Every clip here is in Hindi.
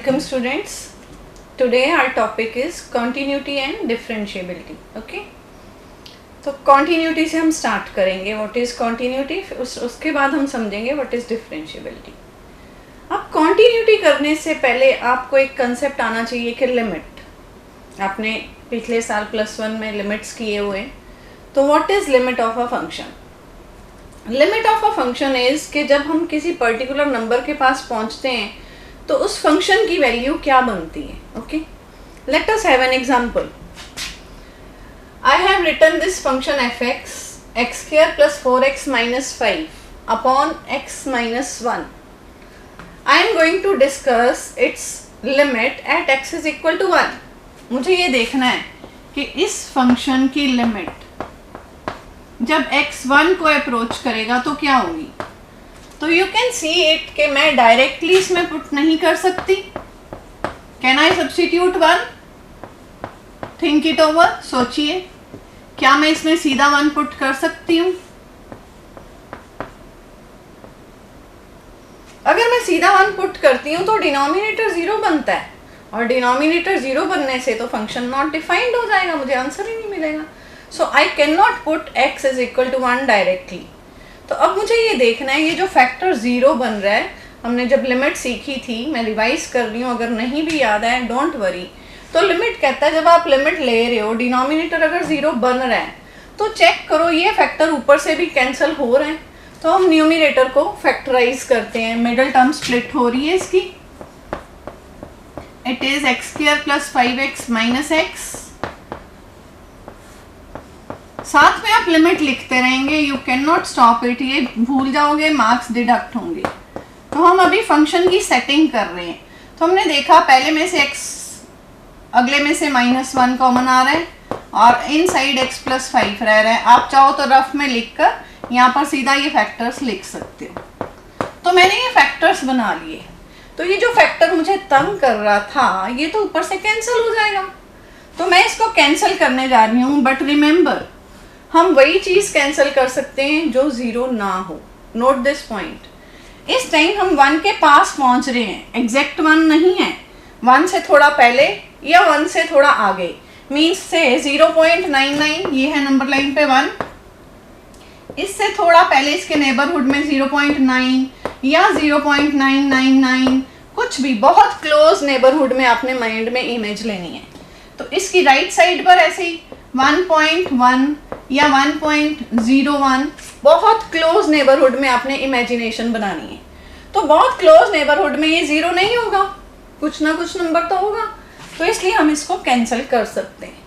Welcome students. Today our topic is continuity and differentiability. Okay. तो continuity से हम start करेंगे. What is continuity? उसके बाद हम समझेंगे what is differentiability. अब continuity करने से पहले आपको एक concept आना चाहिए कि limit. आपने पिछले साल +1 में limits किए हुए. तो what is limit of a function? Limit of a function is कि जब हम किसी particular number के पास पहुँचते हैं तो उस फंक्शन की वैल्यू क्या बनती है. Okay, let us have an example. I have written this function f x square plus 4x minus 5 upon x minus 1. I am going to discuss its limit at x is equal to 1. मुझे ये देखना है कि इस फंक्शन की लिमिट जब x 1 को अप्रोच करेगा तो क्या होगी. तो यू कैन सी इट कि मैं डायरेक्टली इसमें पुट नहीं कर सकती. Can I substitute 1? Think it over. सोचिए, क्या मैं इसमें सीधा 1 पुट कर सकती हूँ? अगर मैं सीधा 1 पुट करती हूँ तो डिनोमिनेटर 0 बनता है, और डिनोमिनेटर 0 बनने से तो फंक्शन नॉट डिफाइंड हो जाएगा, मुझे आंसर ही नहीं मिलेगा. So I can not put x is equal to 1 directly. तो अब मुझे ये देखना है ये जो फैक्टर 0 बन रहा है, हमने जब लिमिट सीखी थी, मैं रिवाइज कर रही हूँ, अगर नहीं भी याद है डोंट वरी. तो लिमिट कहता है जब आप लिमिट ले रहे हो डिनोमिनेटर अगर 0 बन रहा है तो चेक करो ये फैक्टर ऊपर से भी कैंसिल हो रहे हैं. तो हम न्यूमिनेटर को फैक्टराइज करते हैं. मिडल टर्म स्प्लिट हो रही है इसकी. It is x square plus 5x minus x. साथ में आप लिमिट लिखते रहेंगे, you can not stop it. ये भूल जाओगे मार्क्स डिडक्ट होंगे. तो हम अभी फंक्शन की सेटिंग कर रहे हैं. तो हमने देखा पहले में से x, अगले में से -1 कॉमन आ रहा है और इन साइड x प्लस 5 रह रहा है. आप चाहो तो रफ में लिखकर यहाँ पर सीधा ये फैक्टर्स लिख सकते हो. तो मैंने ये फैक्टर्स बना लिए. तो ये जो फैक्टर मुझे तंग कर रहा था ये तो ऊपर से कैंसिल हो जाएगा. तो मैं इसको कैंसिल करने जा रही हूँ. बट रिमेंबर, हम वही चीज कैंसिल कर सकते हैं जो 0 ना हो. Note this point. इस टाइम हम 1 के पास पहुंच रहे हैं, एग्जैक्ट 1 नहीं है, 1 से थोड़ा पहले या 1 से थोड़ा आगे. मीन्स से 0.99 ये है नंबर लाइन पे 1. इससे थोड़ा पहले इसके नेबरहुड में 0.9 या 0.999, कुछ भी बहुत क्लोज नेबरहुड में आपने माइंड में इमेज लेनी है. तो इसकी राइट साइड पर ऐसे ही 1.1 या 1.01 बहुत क्लोज नेबरहुड में आपने इमेजिनेशन बनानी है. तो बहुत क्लोज नेबरहुड में ये 0 नहीं होगा, कुछ ना कुछ नंबर तो होगा. तो इसलिए हम इसको कैंसिल कर सकते हैं.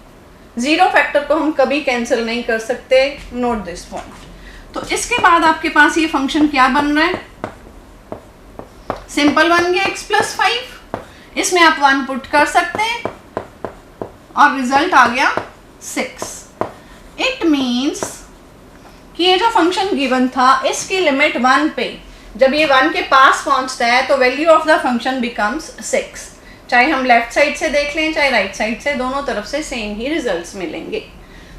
0 फैक्टर को हम कभी कैंसिल नहीं कर सकते. Note this point. तो इसके बाद आपके पास ये फंक्शन क्या बन रहा है, सिंपल बन गया x प्लस 5. इसमें आप 1 पुट कर सकते हैं और रिजल्ट आ गया 6. इट मीन्स कि ये जो फंक्शन गिवन था इसकी लिमिट 1 पे जब ये 1 के पास पहुंचता है तो value of the function becomes 6. चाहे हम लेफ्ट साइड से देख लें चाहे राइट साइड से, दोनों तरफ से सेम ही रिजल्ट्स मिलेंगे.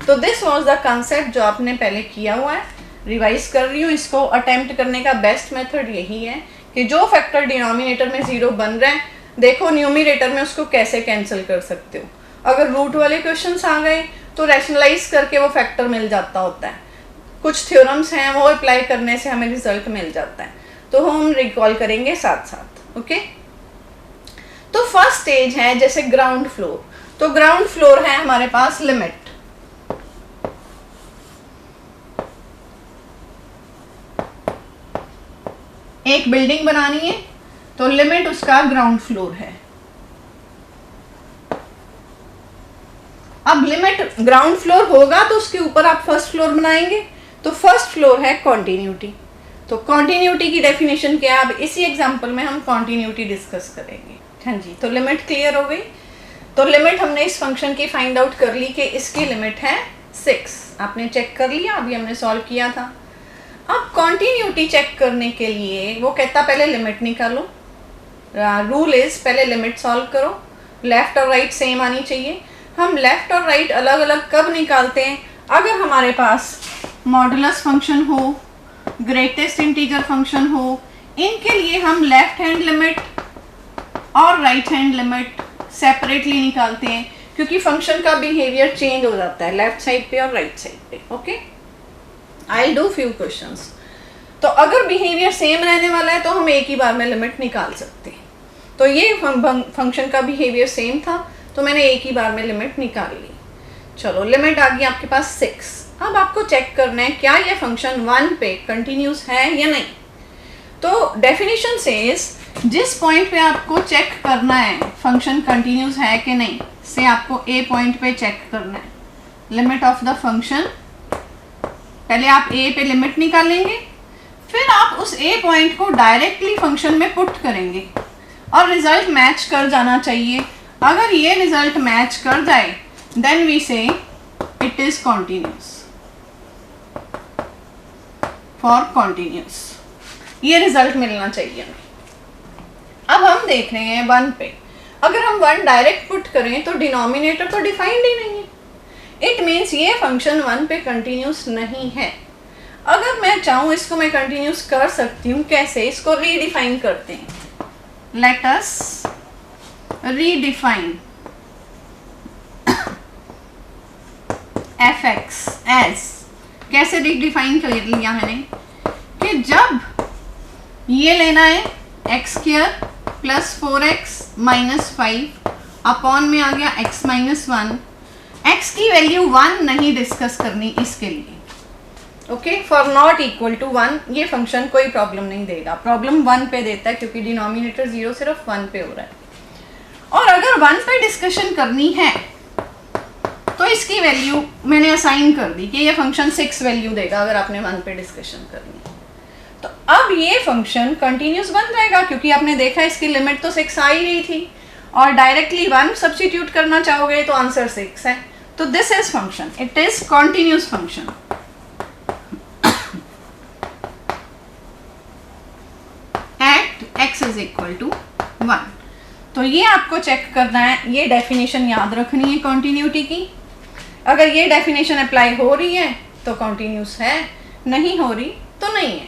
तो दिस वाज द कंसेप्ट जो आपने पहले किया हुआ है. रिवाइज कर रही हूँ. इसको अटेम्प्ट करने का बेस्ट मेथड यही है कि जो फैक्टर डिनोमिनेटर में 0 बन रहा है, देखो न्यूमिनेटर में उसको कैसे कैंसिल कर सकते हो. अगर रूट वाले क्वेश्चंस आ गए तो रैशनलाइज करके वो फैक्टर मिल जाता होता है. कुछ थ्योरम्स हैं वो अप्लाई करने से हमें रिजल्ट मिल जाता है. तो हम रिकॉल करेंगे साथ साथ. ओके. तो फर्स्ट स्टेज है जैसे ग्राउंड फ्लोर. तो ग्राउंड फ्लोर है हमारे पास लिमिट. एक बिल्डिंग बनानी है तो लिमिट उसका ग्राउंड फ्लोर है. अब लिमिट ग्राउंड फ्लोर होगा तो उसके ऊपर आप फर्स्ट फ्लोर बनाएंगे. तो फर्स्ट फ्लोर है कॉन्टिन्यूटी. तो कॉन्टिन्यूटी की डेफिनेशन क्या है, अब इसी एग्जांपल में हम कॉन्टिन्यूटी डिस्कस करेंगे. हाँ जी. तो लिमिट क्लियर हो गई. तो लिमिट हमने इस फंक्शन की फाइंड आउट कर ली कि इसकी लिमिट है 6. आपने चेक कर लिया, अभी हमने सॉल्व किया था. अब कॉन्टिन्यूटी चेक करने के लिए वो कहता पहले लिमिट निकालो. रूल इज पहले लिमिट सॉल्व करो. लेफ्ट और राइट सेम आनी चाहिए. हम लेफ्ट और राइट अलग अलग कब निकालते हैं, अगर हमारे पास मॉडुलस फंक्शन हो, ग्रेटेस्ट इंटीजर फंक्शन हो, इनके लिए हम लेफ्ट हैंड लिमिट और राइट हैंड लिमिट सेपरेटली निकालते हैं, क्योंकि फंक्शन का बिहेवियर चेंज हो जाता है लेफ्ट साइड पे और राइट साइड पे। Okay, I do few questions. तो अगर बिहेवियर सेम रहने वाला है तो हम एक ही बार में लिमिट निकाल सकते हैं। तो ये फंक्शन का बिहेवियर सेम था तो मैंने एक ही बार में लिमिट निकाल ली। चलो, लिमिट आ गई आपके पास 6। अब आपको चेक करना है क्या ये फंक्शन 1 पे कंटिन्यूस है या नहीं। तो डेफिनेशन सेज जिस पॉइंट पे आपको चेक करना है फंक्शन कंटिन्यूस है कि नहीं, से आपको ए पॉइंट पे चेक करना है। लिमिट ऑफ द फंक्शन, पहले आप ए पे लिमिट निकालेंगे, फिर आप उस ए पॉइंट को डायरेक्टली फंक्शन में पुट करेंगे और रिजल्ट मैच कर जाना चाहिए। अगर ये रिजल्ट मैच कर जाए देन वी से it is continuous. For continuous ये रिजल्ट मिलना चाहिए हमें। अब हम देख रहे हैं 1 पे, अगर हम 1 डायरेक्ट पुट करें तो डिनोमिनेटर तो डिफाइंड ही नहीं है। इट मीन्स ये फंक्शन 1 पे कंटिन्यूस नहीं है। अगर मैं चाहूँ इसको मैं कंटिन्यूस कर सकती हूँ, कैसे? इसको रीडिफाइन करते हैं। Let us redefine fx as, कैसे रीडिफाइन कर लिया मैंने कि जब ये लेना है x² plus 4x minus 5 upon में आ गया x माइनस 1, x की वैल्यू 1 नहीं डिस्कस करनी इसके लिए। Okay, for not equal to 1 ये फंक्शन कोई प्रॉब्लम नहीं देगा। प्रॉब्लम 1 पे देता है क्योंकि डिनोमिनेटर 0 सिर्फ 1 पे हो रहा है। और अगर 1 पे डिस्कशन करनी है तो इसकी वैल्यू मैंने असाइन कर दी कि ये फंक्शन 6 वैल्यू देगा अगर आपने 1 पे डिस्कशन करनी है। तो अब ये फंक्शन कंटिन्यूस बन जाएगा क्योंकि आपने देखा इसकी लिमिट तो 6 आ ही रही थी और डायरेक्टली 1 सब्स्टिट्यूट करना चाहोगे तो आंसर 6 है। तो this is function, it is continuous function. At x is equal to 1। तो ये आपको चेक करना है, ये डेफिनेशन याद रखनी है कॉन्टिन्यूटी की। अगर ये डेफिनेशन अप्लाई हो रही है तो कॉन्टिन्यूस है, नहीं हो रही तो नहीं है।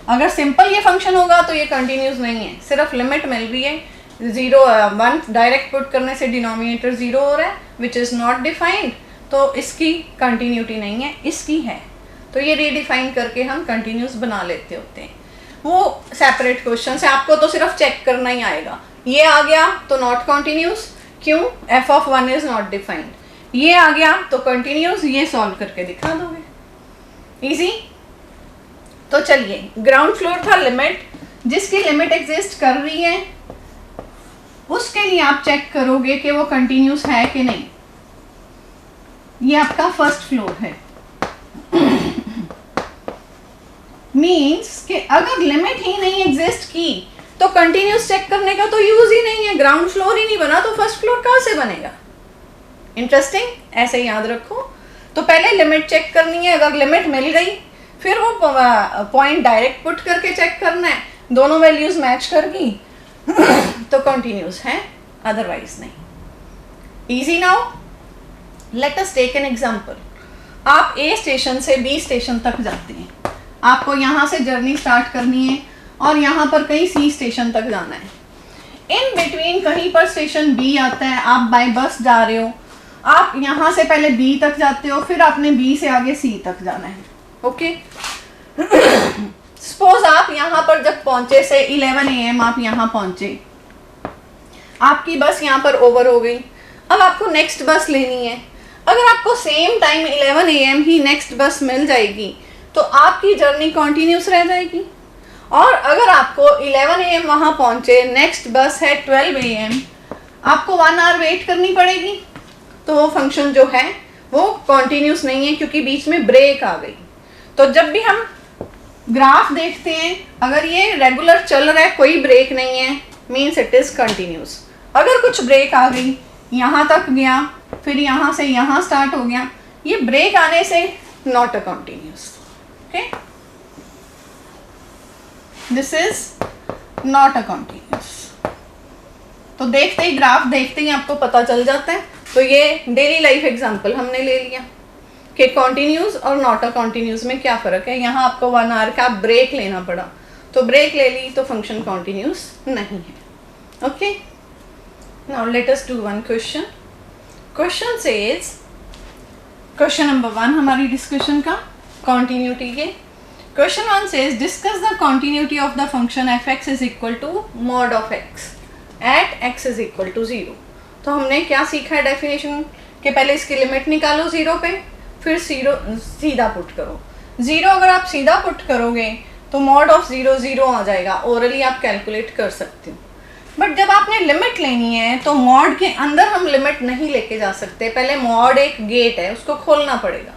अगर सिंपल ये फंक्शन होगा तो ये कंटिन्यूस नहीं है, सिर्फ लिमिट मिल रही है 0 1 डायरेक्ट पुट करने से डिनोमिनेटर 0 हो रहा है विच इज़ नॉट डिफाइंड, तो इसकी कंटिन्यूटी नहीं है, इसकी है। तो ये रीडिफाइन करके हम कंटिन्यूस बना लेते होते हैं। वो सेपरेट क्वेश्चन है, आपको तो सिर्फ चेक करना ही आएगा। ये आ गया तो नॉट कॉन्टिन्यूस, क्यों? f(1) is not defined. ये आ गया तो कंटिन्यूस, ये सॉल्व करके दिखा दोगे, इजी। तो चलिए, ग्राउंड फ्लोर था लिमिट, जिसकी लिमिट एग्जिस्ट कर रही है उसके लिए आप चेक करोगे कि वो कंटिन्यूस है कि नहीं। ये आपका फर्स्ट फ्लोर है। मीन्स कि अगर लिमिट ही नहीं एग्जिस्ट की तो कंटिन्यूस चेक करने का तो यूज ही नहीं है। ग्राउंड फ्लोर ही नहीं बना तो फर्स्ट फ्लोर कहाँ से बनेगा? इंटरेस्टिंग, ऐसे याद रखो। तो पहले लिमिट चेक करनी है, अगर लिमिट मिल गई फिर वो पॉइंट डायरेक्ट पुट करके चेक करना है, दोनों वैल्यूज मैच कर गई तो कंटिन्यूस है, अदरवाइज नहीं। Easy now, let us take an example. आप ए स्टेशन से बी स्टेशन तक जाते हैं, आपको यहाँ से जर्नी स्टार्ट करनी है और यहाँ पर कहीं सी स्टेशन तक जाना है। इन बिटवीन कहीं पर स्टेशन बी आता है, आप बाय बस जा रहे हो, आप यहाँ से पहले बी तक जाते हो, फिर आपने बी से आगे सी तक जाना है। ओके, सपोज आप यहाँ पर जब पहुंचे से 11 AM आप यहाँ पहुंचे, आपकी बस यहाँ पर ओवर हो गई, अब आपको नेक्स्ट बस लेनी है। अगर आपको same time 11 AM he next बस मिल जाएगी तो आपकी जर्नी कॉन्टिन्यूस रह जाएगी। और अगर आपको 11 AM वहाँ पहुँचे, नेक्स्ट बस है 12 AM, आपको 1 आवर वेट करनी पड़ेगी, तो वो फंक्शन जो है वो कॉन्टिन्यूस नहीं है क्योंकि बीच में ब्रेक आ गई। तो जब भी हम ग्राफ देखते हैं, अगर ये रेगुलर चल रहा है, कोई ब्रेक नहीं है, मीन्स इट इज कंटिन्यूस। अगर कुछ ब्रेक आ गई, यहाँ तक गया, फिर यहाँ से यहाँ स्टार्ट हो गया, ये ब्रेक आने से not a continuous. Okay, this is not a continuous. तो देखते ही ग्राफ देखते ही आपको पता चल जाता है। तो ये डेली लाइफ एग्जांपल हमने ले लिया कि कॉन्टिन्यूस और नॉट अ कॉन्टिन्यूस में क्या फ़र्क है। यहाँ आपको 1 आवर का ब्रेक लेना पड़ा, तो ब्रेक ले ली तो फंक्शन कॉन्टिन्यूस नहीं है। Okay, Now let us do one question. Question says, question number 1 हमारी डिस्कशन का continuity के. Question 1 says discuss the continuity of the function f(x) is equal to mod of x at x is equal to 0. तो हमने क्या सीखा है डेफिनेशन के, पहले इसकी लिमिट निकालो 0 पे, फिर 0 सीधा पुट करो. 0 अगर आप सीधा पुट करोगे तो mod of 0 0 आ जाएगा. ओरली आप कैलकुलेट कर सकते हो. बट जब आपने लिमिट लेनी है तो मॉड के अंदर हम लिमिट नहीं लेके जा सकते. पहले मॉड एक गेट है, उसको खोलना पड़ेगा,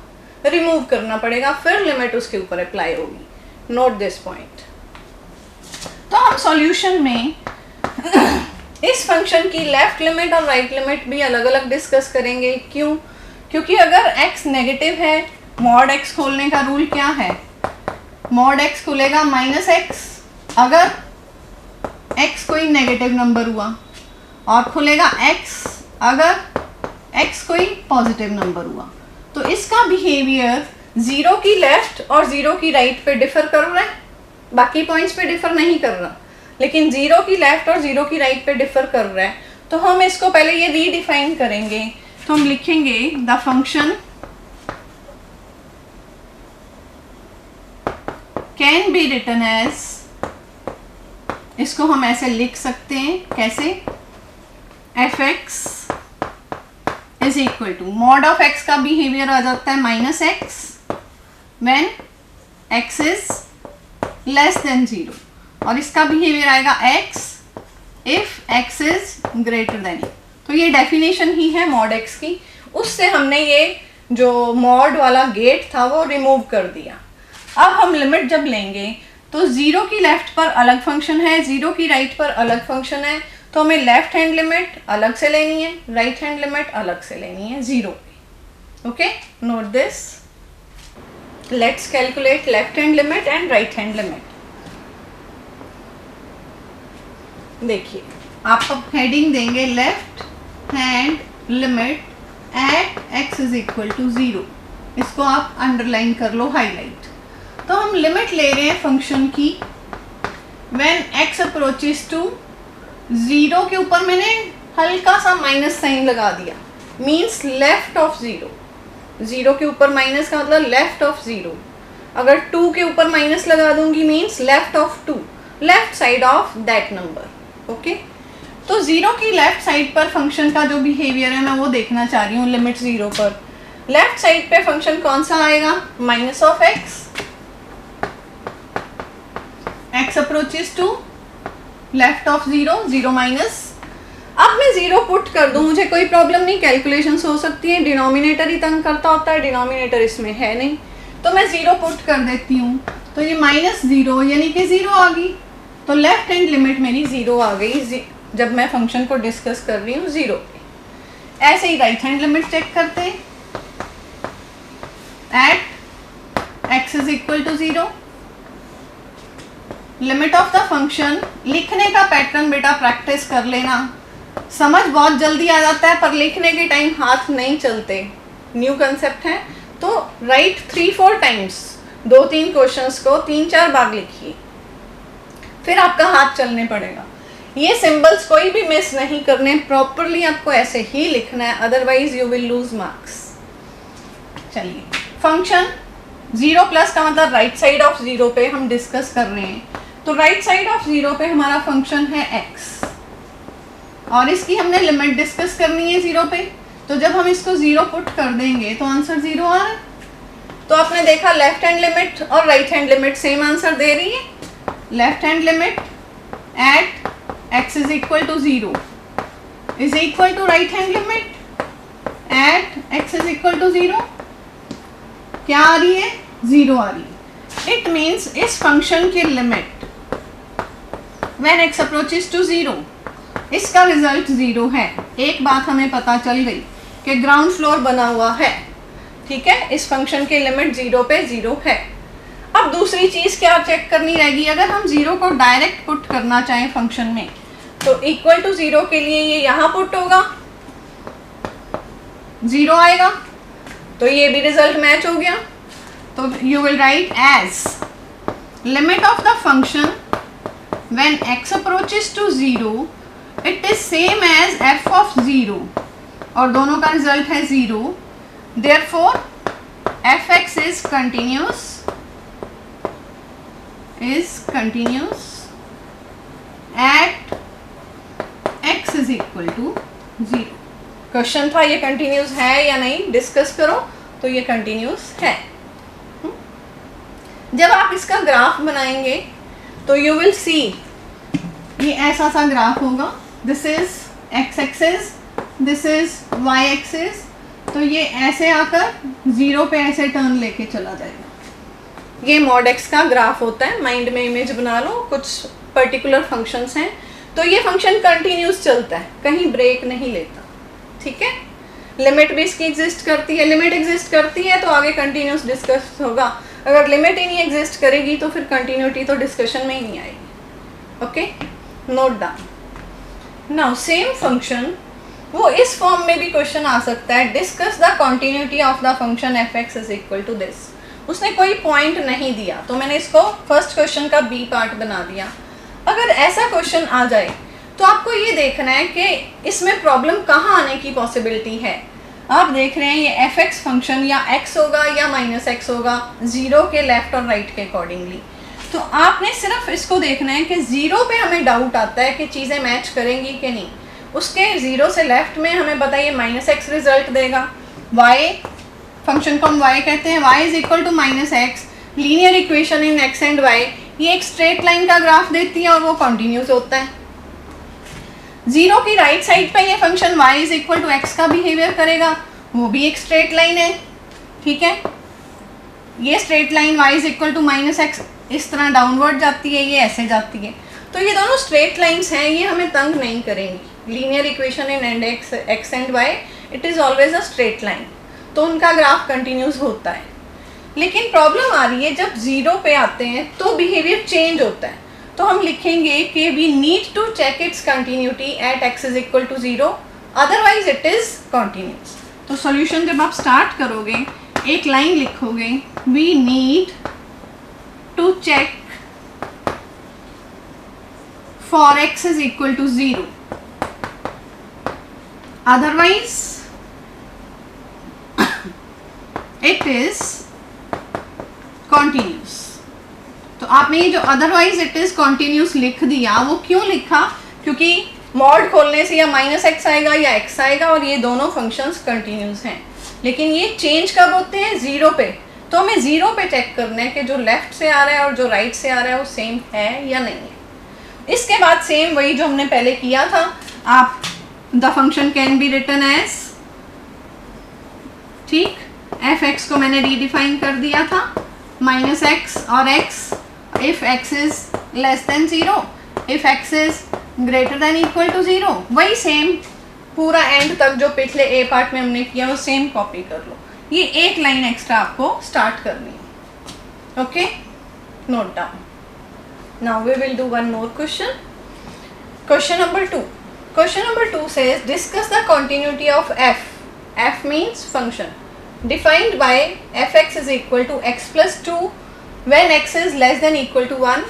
रिमूव करना पड़ेगा, फिर लिमिट उसके ऊपर अप्लाई होगी. Note this point. तो हम सॉल्यूशन में इस फंक्शन की लेफ्ट लिमिट और राइट लिमिट भी अलग अलग डिस्कस करेंगे. क्यों? क्योंकि अगर x नेगेटिव है, मॉड x खोलने का रूल क्या है? मॉड x खुलेगा -x अगर x कोई नेगेटिव नंबर हुआ, और खुलेगा x अगर x कोई पॉजिटिव नंबर हुआ. तो इसका बिहेवियर 0 की लेफ्ट और 0 की राइट पे डिफर कर रहा है, बाकी पॉइंट्स पे डिफर नहीं कर रहा, लेकिन 0 की लेफ्ट और 0 की राइट पे डिफर कर रहा है. तो हम इसको पहले ये रीडिफाइन करेंगे. तो हम लिखेंगे the function can be written as, इसको हम ऐसे लिख सकते हैं, कैसे? f(x) is equal to mod of x का बिहेवियर आ जाता है -x when x is less than 0, और इसका बिहेवियर आएगा x if x is greater than. तो ये डेफिनेशन ही है मॉड x की. उससे हमने ये जो मॉड वाला गेट था वो रिमूव कर दिया. अब हम लिमिट जब लेंगे तो 0 की लेफ्ट पर अलग फंक्शन है, 0 की राइट पर अलग फंक्शन है, तो हमें लेफ्ट हैंड लिमिट अलग से लेनी है, राइट हैंड लिमिट अलग से लेनी है 0 पे. Okay, note this. Let's calculate left hand limit and right hand limit. देखिए, आप अब हेडिंग देंगे left hand limit at x is equal to 0. इसको आप अंडरलाइन कर लो, हाईलाइट. तो हम लिमिट ले रहे हैं फंक्शन की व्हेन x अप्रोचेस टू 0. के ऊपर मैंने हल्का सा माइनस साइन लगा दिया, मीन्स लेफ्ट ऑफ 0. 0 के ऊपर माइनस का मतलब लेफ्ट ऑफ 0. अगर 2 के ऊपर माइनस लगा दूंगी means left of 2, left side of that number. Okay, तो 0 की लेफ्ट साइड पर फंक्शन का जो बिहेवियर है मैं वो देखना चाह रही हूँ. लिमिट 0 पर लेफ्ट साइड पे फंक्शन कौन सा आएगा? Minus of x. x approaches to left of 0, 0 minus. अब मैं 0 पुट कर दूं, मुझे कोई प्रॉब्लम नहीं, कैलकुलेशंस हो सकती है. डिनोमिनेटर ही तंग करता होता है, डिनोमिनेटर इसमें है नहीं, तो मैं 0 पुट कर देती हूँ. तो ये -0 यानी कि 0 आ गई. तो लेफ्ट हैंड लिमिट मेरी 0 आ गई जब मैं फंक्शन को डिस्कस कर रही हूँ 0 पे. ऐसे ही राइट हैंड लिमिट चेक करते हैं. At x is equal to 0, limit of the function. लिखने का पैटर्न बेटा प्रैक्टिस कर लेना, समझ बहुत जल्दी आ जाता है, पर लिखने के टाइम हाथ नहीं चलते. न्यू कंसेप्ट है. तो राइट 3-4 टाइम्स, 2-3 क्वेश्चंस को 3-4 बार लिखिए, फिर आपका हाथ चलने पड़ेगा. ये सिंबल्स कोई भी मिस नहीं करने, प्रॉपरली आपको ऐसे ही लिखना है, otherwise you will lose marks. चलिए, फंक्शन 0 प्लस का मतलब राइट साइड ऑफ 0 पे हम डिस्कस कर रहे हैं. तो राइट साइड ऑफ 0 पे हमारा फंक्शन है x, और इसकी हमने लिमिट डिस्कस करनी है 0 पे. तो जब हम इसको 0 पुट कर देंगे तो आंसर 0 आ रहा है. तो आपने देखा लेफ्ट हैंड लिमिट और right hand limit same answer दे रही है. Left hand limit at x is equal to 0 is equal to right hand limit at x is equal to 0. क्या आ रही है? 0 आ रही है. इट मीन्स इस फंक्शन की limit when x approaches to 0, इसका रिजल्ट 0 है. एक बात हमें पता चल गई कि ग्राउंड फ्लोर बना हुआ है. ठीक है, इस फंक्शन की लिमिट 0 पे 0 है. अब दूसरी चीज क्या चेक करनी रहेगी? अगर हम 0 को डायरेक्ट पुट करना चाहें फंक्शन में, तो इक्वल टू 0 के लिए ये यहाँ पुट होगा, 0 आएगा, तो ये भी रिजल्ट मैच हो गया. तो you will write as limit of the function when x approaches to 0 it is same as f of 0 और दोनों का रिजल्ट है 0, therefore f x is continuous at x is equal to 0। Question था ये कंटिन्यूस है या नहीं, डिस्कस करो। तो ये कंटिन्यूस है। जब आप इसका ग्राफ बनाएंगे तो यू विल सी ये ऐसा सा ग्राफ होगा। This is x axis, this is y axis. तो ये ऐसे आकर 0 पे ऐसे टर्न लेके चला जाएगा। ये मॉड एक्स का ग्राफ होता है। माइंड में इमेज बना लो, कुछ पर्टिकुलर फंक्शंस हैं। तो ये फंक्शन कंटिन्यूस चलता है, कहीं ब्रेक नहीं लेता। ठीक है, लिमिट भी इसकी एग्जिस्ट करती है। लिमिट एग्जिस्ट करती है तो आगे कंटिन्यूस डिस्कस होगा। अगर लिमिट ही नहीं एग्जिस्ट करेगी तो फिर कंटिन्यूटी तो डिस्कशन में ही नहीं आएगी। Okay, note down. Now same function, वो इस फॉर्म में भी क्वेश्चन आ सकता है, discuss the continuity of the function f x is equal to this. उसने कोई पॉइंट नहीं दिया तो मैंने इसको फर्स्ट क्वेश्चन का बी पार्ट बना दिया। अगर ऐसा क्वेश्चन आ जाए तो आपको ये देखना है कि इसमें प्रॉब्लम कहाँ आने की पॉसिबिलिटी है। आप देख रहे हैं ये एफ एक्स फंक्शन या एक्स होगा या माइनस एक्स होगा, 0 के लेफ्ट और राइट के अकॉर्डिंगली। तो आपने सिर्फ इसको देखना है कि 0 पे हमें डाउट आता है कि चीज़ें मैच करेंगी कि नहीं। उसके 0 से लेफ्ट में हमें बताइए माइनस एक्स रिजल्ट देगा। y फंक्शन को हम y कहते हैं, y is equal to minus x. Linear equation in x and y, ये एक स्ट्रेट लाइन का ग्राफ देती है और वो कॉन्टिन्यूस होता है। 0 की राइट साइड पे ये function y is equal to x का बिहेवियर करेगा, वो भी एक स्ट्रेट लाइन है। ठीक है, ये straight line y is equal to minus x इस तरह डाउनवर्ड जाती है, ये ऐसे जाती है। तो ये दोनों स्ट्रेट लाइंस हैं, ये हमें तंग नहीं करेंगी। Linear equation in and x and y, it is always a straight line, तो उनका ग्राफ कंटिन्यूस होता है। लेकिन प्रॉब्लम आ रही है जब 0 पे आते हैं तो बिहेवियर चेंज होता है। तो हम लिखेंगे कि we need to check its continuity at x is equal to 0, otherwise it is continuous. तो सॉल्यूशन जब आप स्टार्ट करोगे एक लाइन लिखोगे, we need to check for x is equal to 0, otherwise it is continuous। तो आपने ये जो otherwise it is continuous लिख दिया, वो क्यों लिखा? क्योंकि मॉड खोलने से या माइनस एक्स आएगा या एक्स आएगा और ये दोनों फंक्शंस कंटिन्यूस हैं। लेकिन ये चेंज कब होते हैं? 0 पे। तो हमें 0 पे चेक करना है कि जो लेफ्ट से आ रहा है और जो राइट से आ रहा है वो सेम है या नहीं है। इसके बाद सेम वही जो हमने पहले किया था, आप the function can be written as, ठीक, एफ एक्स को मैंने रीडिफाइन कर दिया था, माइनस एक्स और x if x is less than 0, if x is greater than equal to 0। वही सेम पूरा एंड तक जो पिछले ए पार्ट में हमने किया वो सेम कॉपी कर लो। ये एक लाइन एक्स्ट्रा आपको स्टार्ट करनी है। Okay, note down. Now we will do one more question. Question number 2. Question number 2 says discuss the continuity of f. F means function defined by fx is equal to x plus 2 when x is less than equal to 1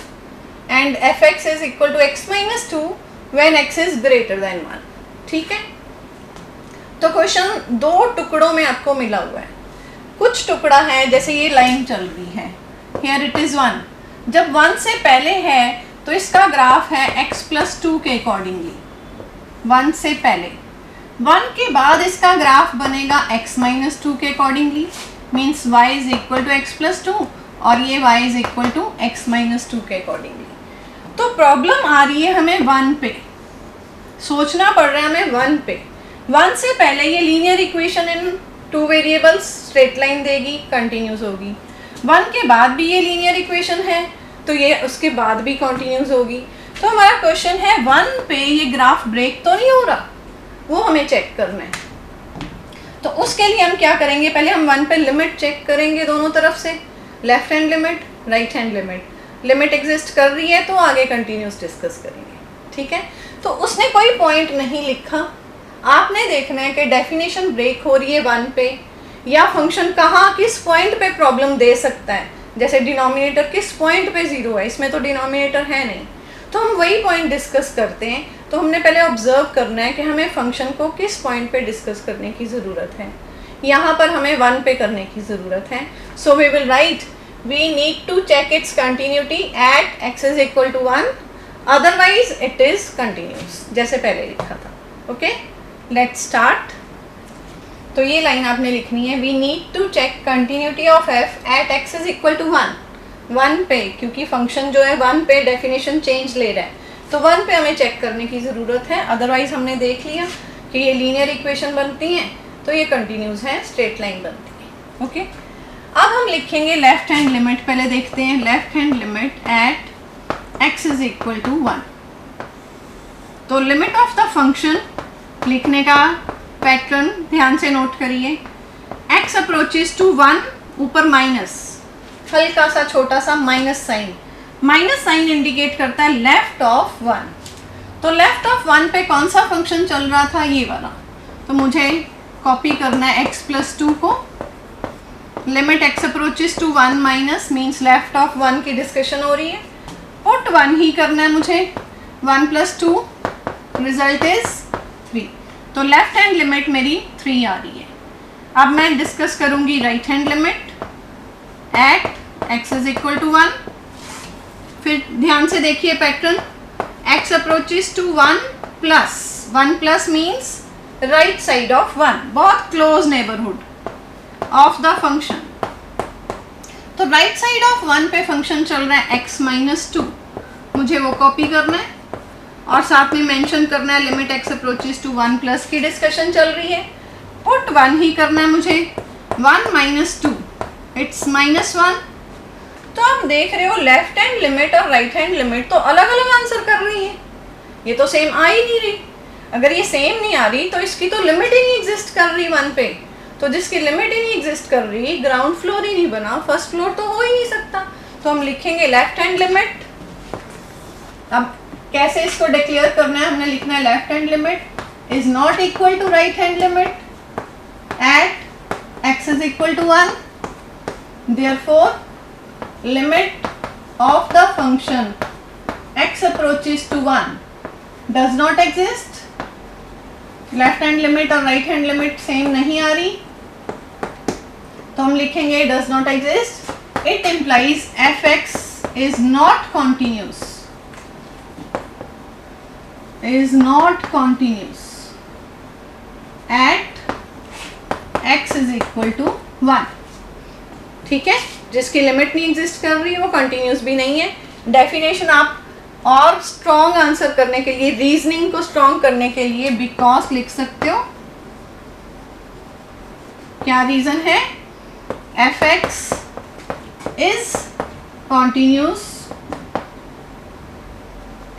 and fx is equal to x minus 2 when x is greater than 1. ठीक है, तो क्वेश्चन दो टुकड़ों में आपको मिला हुआ है। कुछ टुकड़ा है जैसे ये लाइन चल रही है, here it is 1, जब 1 से पहले है तो इसका ग्राफ है x प्लस 2 के अकॉर्डिंगली। 1 से पहले, 1 के बाद इसका ग्राफ बनेगा x माइनस 2 के accordingly, means y is equal to x plus 2 और ये y is equal to x minus 2 के अकॉर्डिंगली। तो प्रॉब्लम आ रही है हमें 1 पे, सोचना पड़ रहा है हमें 1 पे। 1 से पहले ये लीनियर इक्वेशन इन 2 वेरिएबल्स स्ट्रेट लाइन देगी, कंटिन्यूस होगी। 1 के बाद भी ये लीनियर इक्वेशन है तो ये उसके बाद भी कंटिन्यूस होगी। तो हमारा क्वेश्चन है 1 पे ये ग्राफ ब्रेक तो नहीं हो रहा, वो हमें चेक करना है। तो उसके लिए हम क्या करेंगे, पहले हम 1 पे लिमिट चेक करेंगे दोनों तरफ से, left hand limit, right hand limit. Limit exist कर रही है तो आगे कंटिन्यूस डिस्कस करेंगे। ठीक है, तो उसने कोई पॉइंट नहीं लिखा, आपने देखना है कि डेफिनेशन ब्रेक हो रही है 1 पे या फंक्शन कहाँ किस पॉइंट पे प्रॉब्लम दे सकता है। जैसे डिनोमिनेटर किस पॉइंट पे 0 है, इसमें तो डिनोमिनेटर है नहीं, तो हम वही पॉइंट डिस्कस करते हैं। तो हमने पहले ऑब्जर्व करना है कि हमें फंक्शन को किस पॉइंट पे डिस्कस करने की ज़रूरत है। यहाँ पर हमें 1 पे करने की ज़रूरत है। So we will write we need to check its continuity at x is equal to 1, otherwise it is continuous, जैसे पहले लिखा था। Okay, let's start. तो ये लाइन आपने लिखनी है, we need to check continuity of f at x is equal to 1 पे, क्योंकि फंक्शन जो है 1 पे डेफिनेशन चेंज ले रहा है, तो 1 पे हमें चेक करने की ज़रूरत है। अदरवाइज हमने देख लिया कि ये लीनियर इक्वेशन बनती हैं तो ये कंटिन्यूस है, स्ट्रेट लाइन बनती है। ओके, अब हम लिखेंगे लेफ्ट हैंड लिमिट। पहले देखते हैं left hand limit at x is equal to 1। तो लिमिट ऑफ द फंक्शन लिखने का पैटर्न ध्यान से नोट करिए। x अप्रोचेस टू 1, ऊपर माइनस, हल्का सा छोटा सा माइनस साइन इंडिकेट करता है लेफ्ट ऑफ 1। तो लेफ्ट ऑफ 1 पे कौन सा फंक्शन चल रहा था, ये वाला। तो मुझे कॉपी करना है x प्लस 2 को। Limit x approaches to 1 minus means left of 1 की डिस्कशन हो रही है। पुट 1 ही करना है मुझे, 1 प्लस 2 रिजल्ट इज 3। तो लेफ्ट हैंड लिमिट मेरी 3 आ रही है। अब मैं डिस्कस करूंगी right hand limit at x is equal to 1। फिर ध्यान से देखिए pattern, x approaches to 1 plus means right side of 1, बहुत close neighbourhood of the function. तो राइट साइड ऑफ 1 पे फंक्शन चल रहा है x माइनस 2, मुझे वो कॉपी करना है और साथ में मेंशन करना है limit x approaches to 1 plus की डिस्कशन चल रही है। पुट 1 ही करना है मुझे, 1 माइनस 2 इट्स माइनस 1। तो आप देख रहे हो लेफ्ट हैंड लिमिट और राइट हैंड लिमिट तो अलग अलग आंसर कर रही है, ये तो सेम आ ही नहीं रही। अगर ये सेम नहीं आ रही तो इसकी तो लिमिट ही नहीं एग्जिस्ट कर रही 1 पे। तो जिसकी लिमिट ही नहीं एग्जिस्ट कर रही, ग्राउंड फ्लोर ही नहीं बना, फर्स्ट फ्लोर तो हो ही नहीं सकता। तो हम लिखेंगे लेफ्ट हैंड लिमिट। अब कैसे इसको डिक्लेयर करना है, हमने लिखना है left hand limit is not equal to right hand limit at x is equal to 1। Therefore limit of the function x approaches to 1 does not exist। Left hand limit और राइट हैंड लिमिट सेम नहीं आ रही, तो हम लिखेंगे does not exist। it implies fx is not continuous at x is equal to 1। ठीक है, जिसकी लिमिट नहीं एग्जिस्ट कर रही है वो कंटिन्यूस भी नहीं है। डेफिनेशन आप और स्ट्रॉन्ग आंसर करने के लिए, रीजनिंग को स्ट्रॉन्ग करने के लिए बिकॉज लिख सकते हो। क्या रीजन है, fx is continuous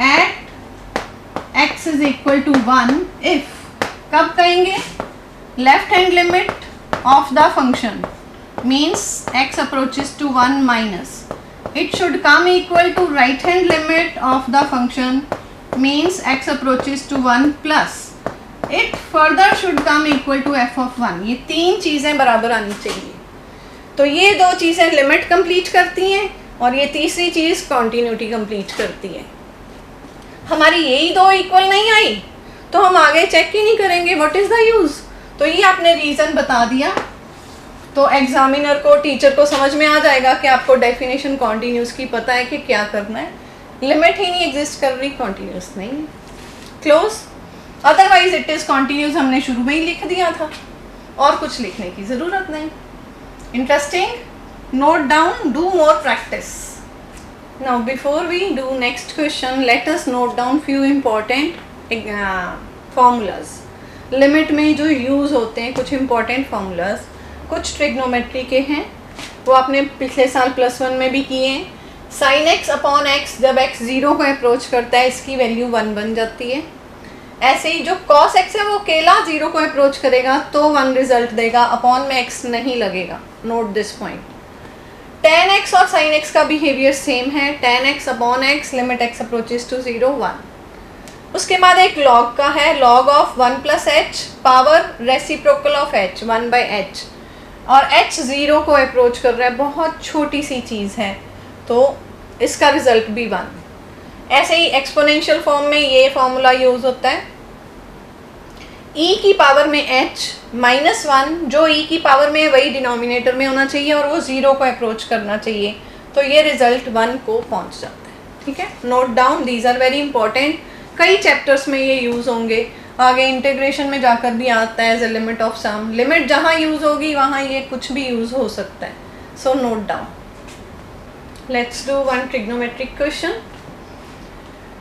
at x is equal to 1 if, कब कहेंगे, left hand limit of the function means x approaches to 1 minus, it should come equal to right hand limit of the function means x approaches to 1 plus, it further should come equal to f of 1। ये 3 चीज़ें बराबर आनी चाहिए। तो ये 2 चीज़ें लिमिट कंप्लीट करती हैं और ये तीसरी चीज़ कॉन्टिन्यूटी कंप्लीट करती है। हमारी यही 2 इक्वल नहीं आई तो हम आगे चेक ही नहीं करेंगे, व्हाट इज़ द यूज़। तो ये आपने रीज़न बता दिया तो एग्जामिनर को, टीचर को समझ में आ जाएगा कि आपको डेफिनेशन कॉन्टिन्यूस की पता है कि क्या करना है। लिमिट ही नहीं एग्जिस्ट कर रही, कॉन्टिन्यूस नहीं है, close. Otherwise it is continuous हमने शुरू में ही लिख दिया था और कुछ लिखने की ज़रूरत नहीं। Interesting, note down, do more practice. Now before we do next question let us note down few important formulas. लिमिट में जो यूज़ होते हैं कुछ इम्पॉर्टेंट फार्मूलाज, कुछ ट्रिग्नोमेट्री के हैं, वो आपने पिछले साल +1 में भी किए हैं। साइन x अपॉन x, जब x 0 को अप्रोच करता है इसकी वैल्यू 1 बन जाती है। ऐसे ही जो cos x है वो अकेला 0 को अप्रोच करेगा तो 1 रिजल्ट देगा, अपॉन में x नहीं लगेगा। Note this point. tan x और sin x का बिहेवियर सेम है, tan x upon x limit x approaches to 0 1। उसके बाद एक log का है, log of 1 plus h power reciprocal of h 1 by h, और h 0 को अप्रोच कर रहा है, बहुत छोटी सी चीज़ है तो इसका रिजल्ट भी 1। ऐसे ही एक्सपोनेंशियल फॉर्म में ये फॉर्मूला यूज होता है, e की पावर में h माइनस 1, जो e की पावर में वही डिनोमिनेटर में होना चाहिए और वो 0 को अप्रोच करना चाहिए, तो ये रिजल्ट 1 को पहुंच जाता है। ठीक है, note down, these are very important, कई चैप्टर्स में ये यूज़ होंगे, आगे इंटीग्रेशन में जाकर भी आता है as a limit of sum, limit जहाँ यूज़ होगी वहाँ ये कुछ भी यूज़ हो सकता है, so note down. Let's do one trigonometric question.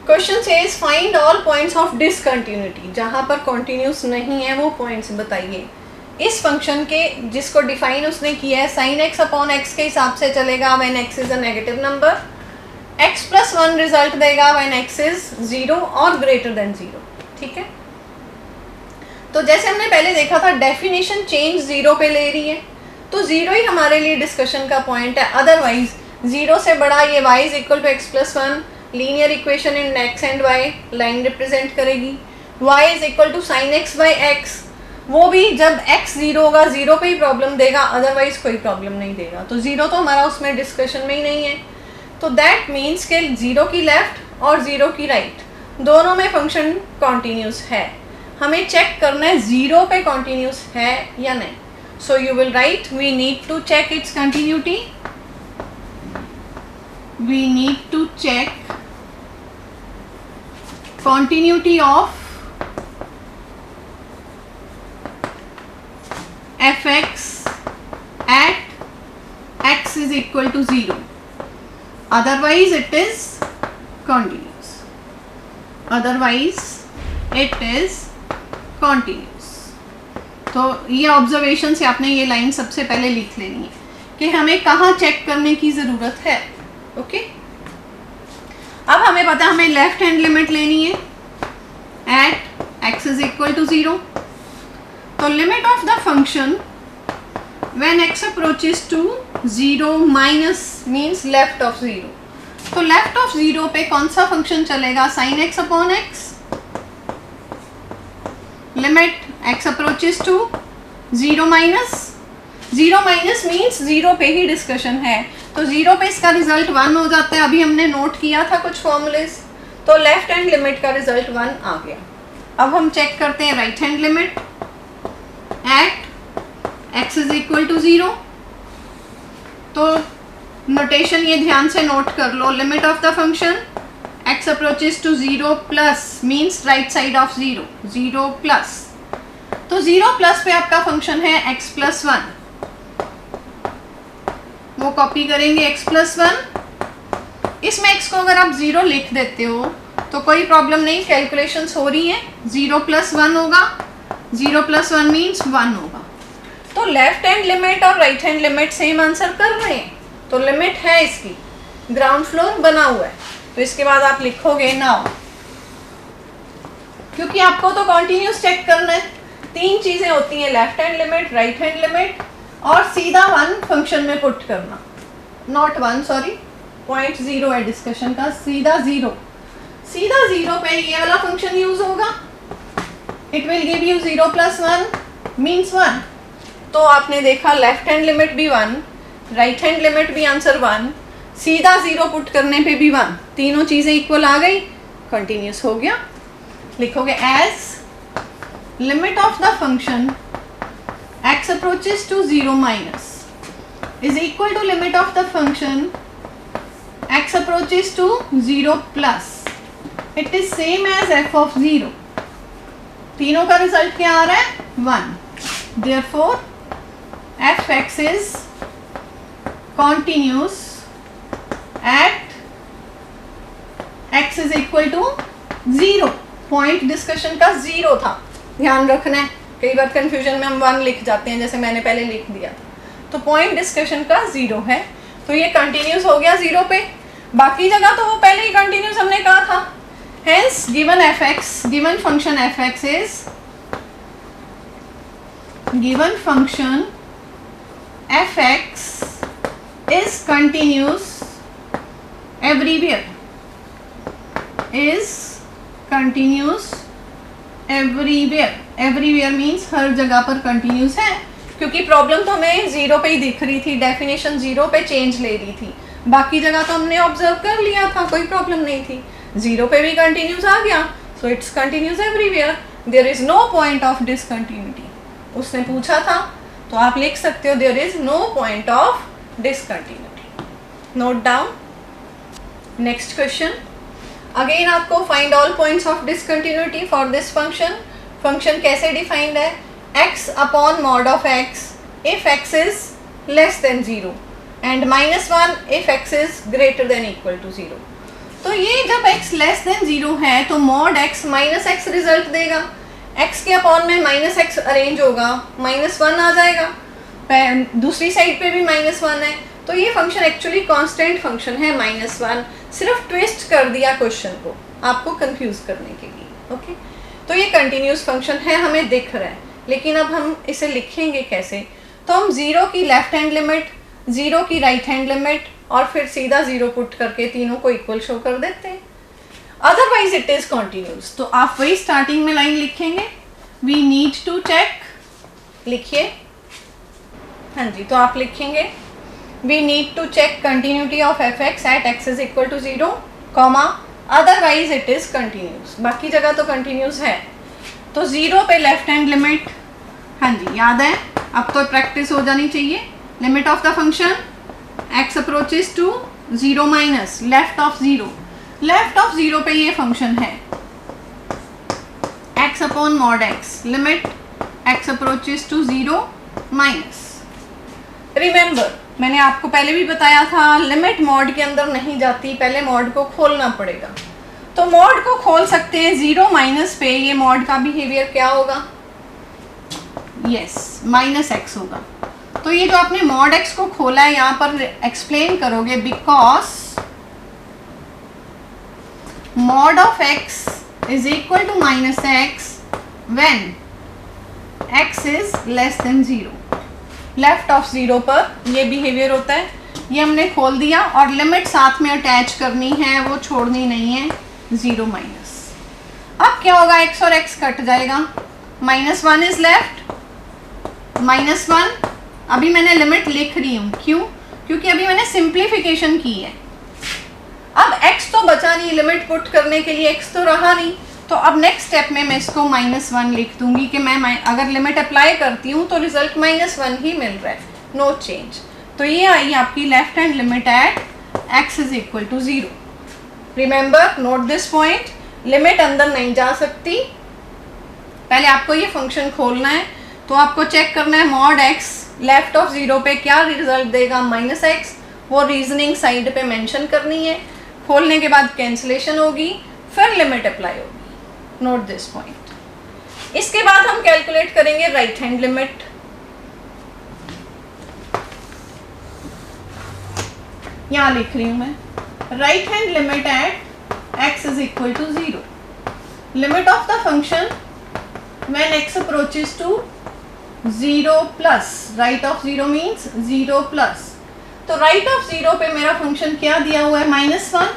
Question says find all points of discontinuity, जहाँ पर कॉन्टिन्यूस नहीं है वो पॉइंट्स बताइए। इस फंक्शन के जिसको डिफाइन उसने किया है साइन एक्स अपॉन एक्स के हिसाब से चलेगा when x is a negative number, x plus 1 result देगा व्हेन x इज 0 और ग्रेटर देन 0। ठीक है, तो जैसे हमने पहले देखा था डेफिनेशन चेंज 0 पे ले रही है, तो 0 ही हमारे लिए डिस्कशन का पॉइंट है, अदरवाइज 0 से बड़ा ये y is equal to x plus 1, linear equation in x and y line represent करेगी, y is equal to sine x by x, वो भी जब x 0 होगा 0 पे ही प्रॉब्लम देगा, अदरवाइज कोई प्रॉब्लम नहीं देगा, तो 0 तो हमारा उसमें डिस्कशन में ही नहीं है। तो दैट मीन्स के 0 की लेफ्ट और 0 की राइट दोनों में फंक्शन कॉन्टिन्यूस है, हमें चेक करना है 0 पे कॉन्टिन्यूस है या नहीं। So you will write we need to check its continuity, we need to check continuity of fx at x is equal to 0, otherwise it is continuous, otherwise it is continuous। तो ये ऑब्जर्वेशन से आपने ये लाइन सबसे पहले लिख लेनी है कि हमें कहाँ चेक करने की ज़रूरत है। ओके, अब हमें पता है हमें लेफ्ट हैंड लिमिट लेनी है at x is equal to 0, तो limit of the function when x approaches to 0 minus means left of 0, तो लेफ्ट ऑफ 0 पे कौन सा फंक्शन चलेगा, sine x upon x, limit x approaches to 0 minus, 0 minus means 0 पे ही डिस्कशन है, तो 0 पे इसका रिजल्ट 1 हो जाता है, अभी हमने नोट किया था कुछ फॉर्मूलेज, तो लेफ्ट हैंड लिमिट का रिजल्ट 1 आ गया। अब हम चेक करते हैं right hand limit at x is equal to 0, तो नोटेशन ये ध्यान से नोट कर लो, limit of the function x approaches to 0 plus means right side of 0, 0 plus, तो 0 प्लस पे आपका फंक्शन है x प्लस 1, वो कॉपी करेंगे x प्लस 1, इसमें x को अगर आप 0 लिख देते हो तो कोई प्रॉब्लम नहीं, कैलकुलेशंस हो रही हैं, 0 प्लस 1 होगा, 0 प्लस 1 मीन्स 1 होगा, तो लेफ्ट हैंड लिमिट और right hand limit same answer कर रहे हैं, तो लिमिट है इसकी, ग्राउंड फ्लोर बना हुआ है, तो इसके बाद आप लिखोगे नाउ, क्योंकि आपको तो कॉन्टिन्यूस चेक करना है, 3 चीज़ें होती हैं, left hand limit, right hand limit और सीधा 1 फंक्शन में पुट करना, नॉट 1 सॉरी, पॉइंट 0 है डिस्कशन का, सीधा 0, सीधा 0 पे ये वाला फंक्शन यूज होगा, it will give you 0 plus 1 means 1, तो आपने देखा लेफ्ट हैंड लिमिट भी 1, राइट हैंड लिमिट भी आंसर 1, सीधा 0 पुट करने पे भी 1, तीनों चीज़ें इक्वल आ गई, कंटिन्यूस हो गया। लिखोगे as limit of the function x approaches to 0 minus is equal to limit of the function x approaches to 0 plus, it is same as f of 0, तीनों का रिजल्ट क्या आ रहा है 1, therefore fx is continuous at x is equal to 0, point discussion का 0 था, ध्यान रखना है, कई बार कंफ्यूजन में हम 1 लिख जाते हैं जैसे मैंने पहले लिख दिया था, तो पॉइंट डिस्कशन का 0 है, तो ये कंटिन्यूस हो गया 0 पे, बाकी जगह तो वो पहले ही कंटिन्यूस हमने कहा था, hence given fx, given function fx is, given function fx is continuous everywhere, is continuous everywhere, everywhere means हर जगह पर continuous है, क्योंकि प्रॉब्लम तो हमें 0 पे ही दिख रही थी, डेफिनेशन 0 पे चेंज ले रही थी, बाकी जगह तो हमने ऑब्जर्व कर लिया था, कोई प्रॉब्लम नहीं थी, 0 पे भी कंटिन्यूस आ गया, so it's continuous everywhere, there is no point of discontinuity. उसने पूछा था तो आप लिख सकते हो there is no point of discontinuity. Note down. Next question, again आपको find all points of discontinuity for this function. Function कैसे डिफाइंड है, x upon mod of x if x is less than 0 and -1 if x is greater than equal to 0। तो ये जब x लेस देन 0 है तो mod x minus x result देगा, x के अपॉन में माइनस एक्स अरेंज होगा, -1 आ जाएगा, दूसरी साइड पे भी -1 है, तो ये फंक्शन एक्चुअली कांस्टेंट फंक्शन है -1, सिर्फ ट्विस्ट कर दिया क्वेश्चन को आपको कंफ्यूज करने के लिए। ओके, तो ये कंटिन्यूस फंक्शन है, हमें दिख रहा है, लेकिन अब हम इसे लिखेंगे कैसे, तो हम 0 की लेफ्ट हैंड लिमिट, 0 की राइट हैंड लिमिट और फिर सीधा 0 पुट करके तीनों को इक्वल शो कर देते हैं, अदरवाइज इट इज कॉन्टिन्यूस। तो आप वही स्टार्टिंग में लाइन लिखेंगे, वी नीड टू चेक, लिखिए, हाँ जी, तो आप लिखेंगे we need to check continuity of f x at x is equal to 0, comma otherwise it is continuous. बाकी जगह तो कंटिन्यूस है, तो 0 पे लेफ्ट हैंड लिमिट, हाँ जी याद है, अब तो प्रैक्टिस हो जानी चाहिए। Limit of the function x approaches to 0 minus left of 0, left of 0 पे ये फंक्शन है x upon mod x, limit x approaches to 0 minus. Remember मैंने आपको पहले भी बताया था, लिमिट मॉड के अंदर नहीं जाती, पहले मॉड को खोलना पड़ेगा। तो मॉड को खोल सकते हैं 0 माइनस पे, ये मॉड का बिहेवियर क्या होगा, यस माइनस एक्स होगा। तो ये जो आपने मॉड एक्स को खोला है यहाँ पर एक्सप्लेन करोगे, because mod of x is equal to minus x when x is less than 0, left of 0 पर ये बिहेवियर होता है। ये हमने खोल दिया और लिमिट साथ में अटैच करनी है, वो छोड़नी नहीं है, 0 माइनस। अब क्या होगा, x और x कट जाएगा, -1 इज लेफ्ट, -1, अभी मैंने लिमिट लिख रही हूँ, क्यों, क्योंकि अभी मैंने सिंप्लीफिकेशन की है। अब x तो बचा नहीं, लिमिट पुट करने के लिए x तो रहा नहीं, तो अब नेक्स्ट स्टेप में मैं इसको -1 लिख दूंगी कि मैं अगर लिमिट अप्लाई करती हूँ तो रिजल्ट -1 ही मिल रहा है, नो चेंज। तो ये आई आपकी left hand limit at x is equal to 0। Remember, note this point, limit अंदर नहीं जा सकती, पहले आपको ये फंक्शन खोलना है, तो आपको चेक करना है मॉड x लेफ्ट ऑफ 0 पे क्या रिजल्ट देगा, -x, वो रीजनिंग साइड पे मेंशन करनी है, खोलने के बाद कैंसिलेशन होगी, फिर लिमिट अप्लाई होगी, नोट दिस पॉइंट। इसके बाद हम कैलकुलेट करेंगे राइट हैंड लिमिट। यहां लिख रही हूं मैं, right hand limit at x is equal to 0, limit of the function when x approaches to 0 plus, right of 0 means 0 plus, तो राइट ऑफ 0 पे मेरा फंक्शन क्या दिया हुआ है, -1,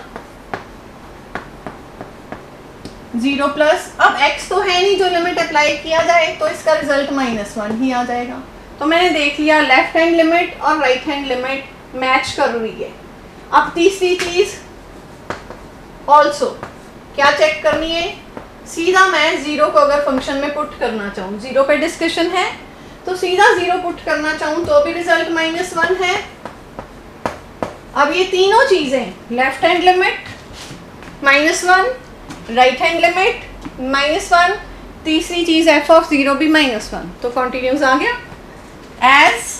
0 प्लस, अब x तो है नहीं जो लिमिट अप्लाई किया जाए, तो इसका रिजल्ट -1 ही आ जाएगा। तो मैंने देख लिया लेफ्ट हैंड लिमिट और राइट हैंड लिमिट मैच कर रही है। अब तीसरी चीज ऑल्सो क्या चेक करनी है, सीधा मैं 0 को अगर फंक्शन में पुट करना चाहूँ, 0 पे डिस्कशन है, तो सीधा 0 पुट करना चाहूँ तो भी रिजल्ट -1 है। अब ये तीनों चीजें, left hand limit -1, right hand limit -1, तीसरी चीज f ऑफ 0 भी -1, तो कॉन्टिन्यूस आ गया। As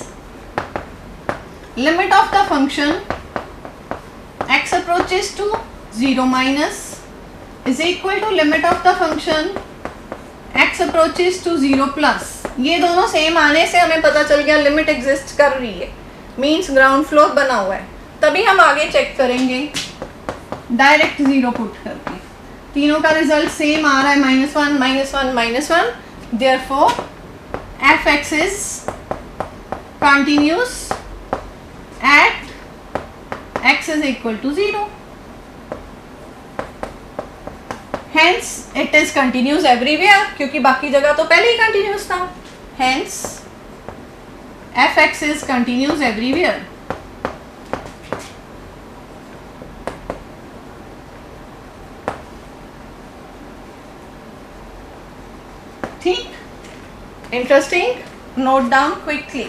limit of the function x approaches to 0 minus is equal to limit of the function x approaches to 0 plus, ये दोनों सेम आने से हमें पता चल गया लिमिट एग्जिस्ट कर रही है, मीन्स ग्राउंड फ्लोर बना हुआ है, तभी हम आगे चेक करेंगे डायरेक्ट 0 पुट करके। तीनों का रिजल्ट सेम आ रहा है, -1 -1 -1, therefore f x is continuous at x is equal to 0, hence it is continuous everywhere, क्योंकि बाकी जगह तो पहले ही कंटिन्यूस था, hence f x is continuous everywhere. ठीक, इंटरेस्टिंग, नोट डाउन क्विकली।